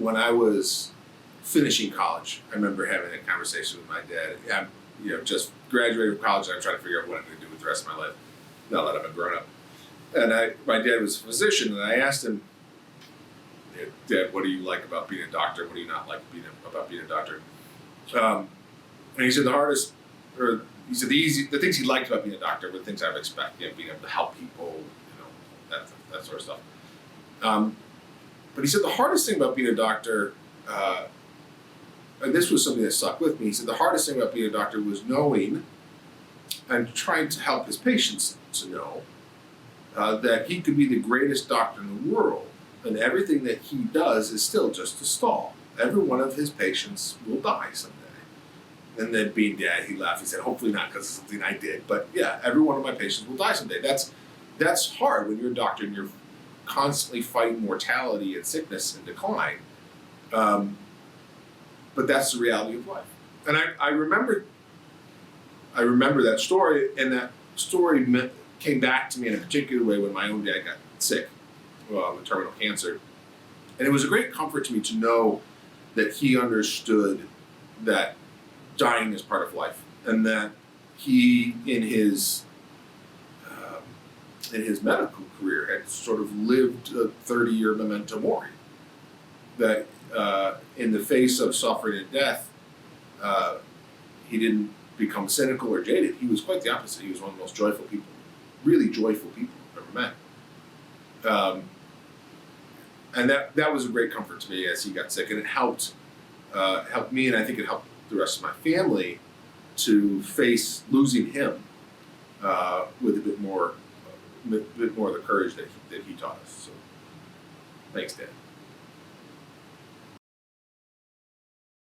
when I was finishing college, I remember having a conversation with my dad. I'm, just graduated from college, and I'm trying to figure out what I'm going to do with the rest of my life. Now that I'm a grown up, and my dad was a physician, and I asked him, "Dad, what do you like about being a doctor? What do you not like about being a doctor?" And he said the things he liked about being a doctor were the things I would expect, being able to help people, that sort of stuff. But he said the hardest thing about being a doctor, and this was something that stuck with me. He said the hardest thing about being a doctor was knowing and trying to help his patients to know that he could be the greatest doctor in the world, and everything that he does is still just a stall. Every one of his patients will die someday. And then being dad, he laughed. He said, hopefully not, because it's something I did. But yeah, every one of my patients will die someday. That's hard when you're a doctor and you're constantly fighting mortality and sickness and decline. But that's the reality of life. And I remember that story, and that story came back to me in a particular way when my own dad got sick with terminal cancer. And it was a great comfort to me to know that he understood that dying is part of life, and that he, in his medical career, had sort of lived a 30-year memento mori. That in the face of suffering and death, he didn't become cynical or jaded. He was quite the opposite. He was one of the most joyful people, really joyful people I've ever met. And that was a great comfort to me as he got sick, and it helped me, and I think it helped the rest of my family to face losing him with a bit more of the courage that he taught us. So, thanks, Dad.